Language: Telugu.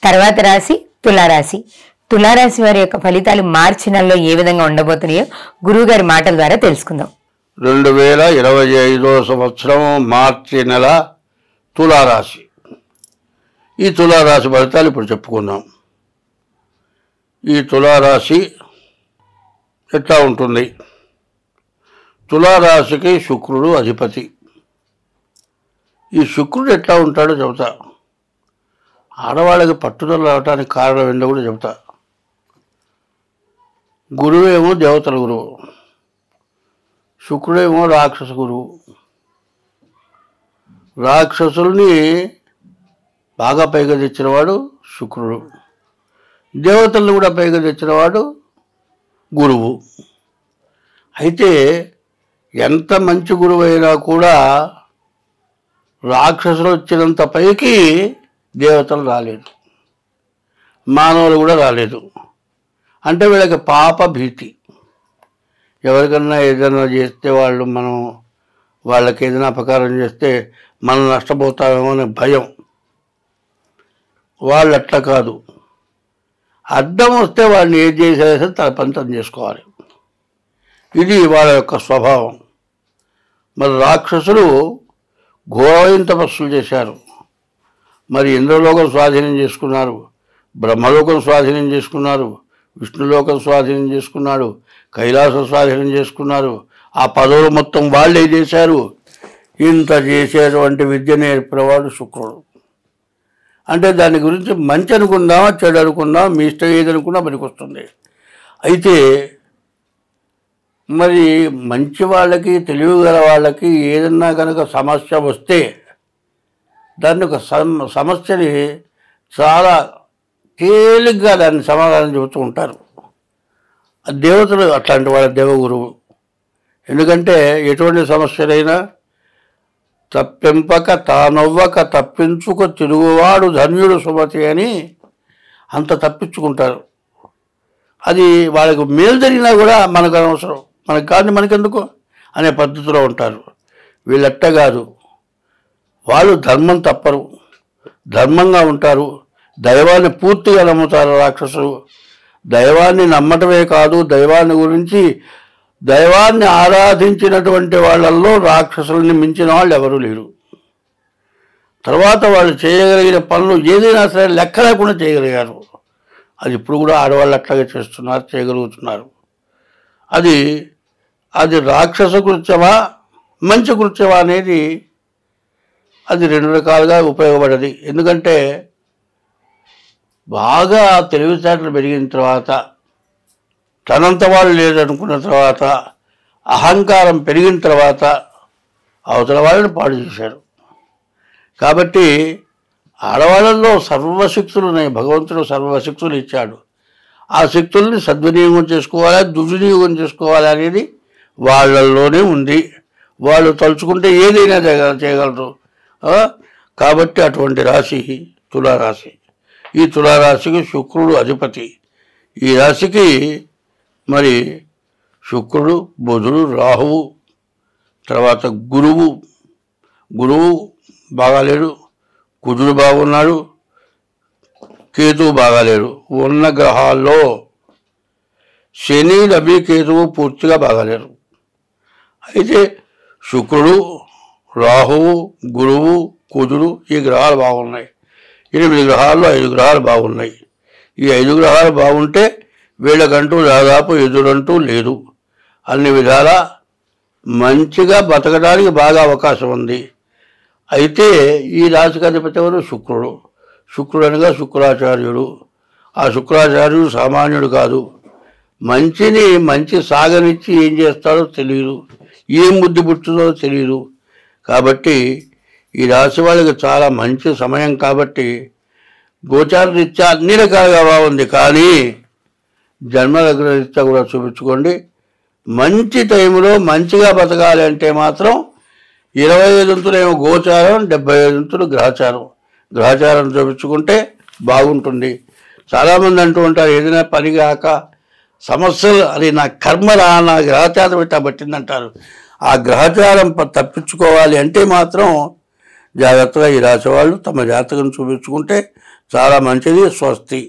తర్వాత రాశి తులారాశి. తులారాశి వారి యొక్క ఫలితాలు మార్చి నెలలో ఏ విధంగా ఉండబోతున్నాయో గురువు గారి మాటల ద్వారా తెలుసుకుందాం. 2025 సంవత్సరం మార్చి నెల తులారాశి. ఈ తులారాశి ఫలితాలు ఇప్పుడు చెప్పుకుందాం. ఈ తులారాశి ఎట్లా ఉంటుంది? తులారాశికి శుక్రుడు అధిపతి. ఈ శుక్రుడు ఎట్లా ఉంటాడో చెబుతా. ఆడవాళ్ళకి పట్టుదల రావటానికి కారణం ఏంటో కూడా చెబుతా. గురువేమో దేవతల గురువు, శుక్రుడేమో రాక్షస గురువు. రాక్షసుల్ని బాగా పైగా తెచ్చినవాడు శుక్రుడు, దేవతలను కూడా పైగా తెచ్చినవాడు గురువు. అయితే ఎంత మంచి గురువు అయినా కూడా రాక్షసులు వచ్చినంత పైకి దేవతలు రాలేదు, మానవులు కూడా రాలేదు. అంటే వీళ్ళకి పాప భీతి. ఎవరికన్నా ఏదైనా చేస్తే వాళ్ళకి ఏదైనా అపకారం చేస్తే మనం నష్టపోతామేమో అనే భయం. వాళ్ళు అట్లా కాదు, అడ్డం వస్తే వాడిని ఏది చేసేసి తన పంతం చేసుకోవాలి. ఇది వాళ్ళ యొక్క స్వభావం. మరి రాక్షసులు ఘోరమైన తపస్సులు చేశారు. మరి ఇంద్రలోకం స్వాధీనం చేసుకున్నారు, బ్రహ్మలోకం స్వాధీనం చేసుకున్నారు, విష్ణులోకం స్వాధీనం చేసుకున్నాడు, కైలాసం స్వాధీనం చేసుకున్నారు. ఆ పదవులు మొత్తం వాళ్ళే చేశారు. ఇంత చేసేటువంటి విద్య నేర్పినవాడు శుక్రుడు. అంటే దాని గురించి మంచి అనుకుందామా చెడు అనుకుందామా మీ ఇష్టం ఏదనుకున్నా పనికొస్తుంది. అయితే మరి మంచి వాళ్ళకి తెలివి గల వాళ్ళకి ఏదన్నా కనుక సమస్య వస్తే దాన్ని ఒక సమస్యని చాలా తేలిగ్గా దాన్ని సమాధానం చెబుతూ ఉంటారు. దేవతలు అట్లాంటి వాళ్ళ దేవగురువు. ఎందుకంటే ఎటువంటి సమస్యలైనా తప్పింపక తానవ్వక తప్పించుక తిరుగువాడు ధన్యుడు సుమతి అని అంత తప్పించుకుంటారు. అది వాళ్ళకు మేలు జరిగినా కూడా మనకు అనవసరం, మనకు కాదు మనకెందుకు అనే పద్ధతిలో ఉంటారు. వీళ్ళట్ట కాదు, వాళ్ళు ధర్మం తప్పరు, ధర్మంగా ఉంటారు, దైవాన్ని పూర్తిగా నమ్ముతారు. రాక్షసులు దైవాన్ని నమ్మటమే కాదు, దైవాన్ని ఆరాధించినటువంటి వాళ్ళల్లో రాక్షసుల్ని మించిన వాళ్ళు ఎవరూ లేరు. తర్వాత వాళ్ళు చేయగలిగిన పనులు ఏదైనా సరే లెక్క లేకుండా చేయగలిగారు. అది ఇప్పుడు కూడా ఆడవాళ్ళు అట్లాగే చేస్తున్నారు, చేయగలుగుతున్నారు. అది రాక్షస కృత్యమా మంచి కృత్యమా అనేది అది రెండు రకాలుగా ఉపయోగపడది. ఎందుకంటే బాగా తెలివితేటలు పెరిగిన తర్వాత, తనంత వాళ్ళు లేదనుకున్న తర్వాత, అహంకారం పెరిగిన తర్వాత అవతల వాళ్ళని పాడు చేశారు. కాబట్టి ఆడవాళ్ళల్లో సర్వశక్తులు ఉన్నాయి. భగవంతుడు సర్వశక్తులు ఇచ్చాడు. ఆ శక్తుల్ని సద్వినియోగం చేసుకోవాలి, దుర్వినియోగం చేసుకోవాలి అనేది వాళ్ళల్లోనే ఉంది. వాళ్ళు తలుచుకుంటే ఏదైనా చేయగలరు. కాబట్టి అటువంటి రాశి తులారాశి. ఈ తులారాశికి శుక్రుడు అధిపతి. ఈ రాశికి మరి శుక్రుడు, బుధుడు, రాహువు, తర్వాత గురువు బాగాలేడు, కుజుడు బాగున్నాడు, కేతువు బాగాలేడు. ఉన్న గ్రహాల్లో శని, రవి, కేతువు పూర్తిగా బాగాలేరు. అయితే శుక్రుడు, రాహువు, గురువు, కుజుడు ఈ గ్రహాలు బాగున్నాయి. 8 గ్రహాల్లో 5 గ్రహాలు బాగున్నాయి. ఈ 5 గ్రహాలు బాగుంటే వీళ్ళకంటూ దాదాపు ఎదురంటూ లేదు. అన్ని విధాల మంచిగా బతకడానికి బాగా అవకాశం ఉంది. అయితే ఈ రాశికి అధిపతి ఎవరు? శుక్రుడు అనగా శుక్రాచార్యుడు. ఆ శుక్రాచార్యుడు సామాన్యుడు కాదు. మంచి సాగనిచ్చి ఏం చేస్తాడో తెలియదు, ఏం బుద్ధి పుట్టుదో తెలియదు. కాబట్టి ఈ రాశి వాళ్ళకి చాలా మంచి సమయం. కాబట్టి గోచార రీత్యా అన్ని రకాలుగా బాగుంది. కానీ జన్మలగ్న రీత్యా కూడా చూపించుకోండి. మంచి టైంలో మంచిగా బతకాలి అంటే మాత్రం 25 వంతులేమో గోచారం, 75 వంతులు గ్రహచారం చూపించుకుంటే బాగుంటుంది. చాలామంది అంటూ ఉంటారు, ఏదైనా పని కాక సమస్యలు అది నా కర్మరా, నా గ్రహచారం ఇట్లా పట్టిందంటారు. ఆ గ్రహచారం తప్పించుకోవాలి అంటే మాత్రం జాగ్రత్తగా ఈ రాశి వాళ్ళు తమ జాతకం చూపించుకుంటే చాలా మంచిది. స్వస్తి.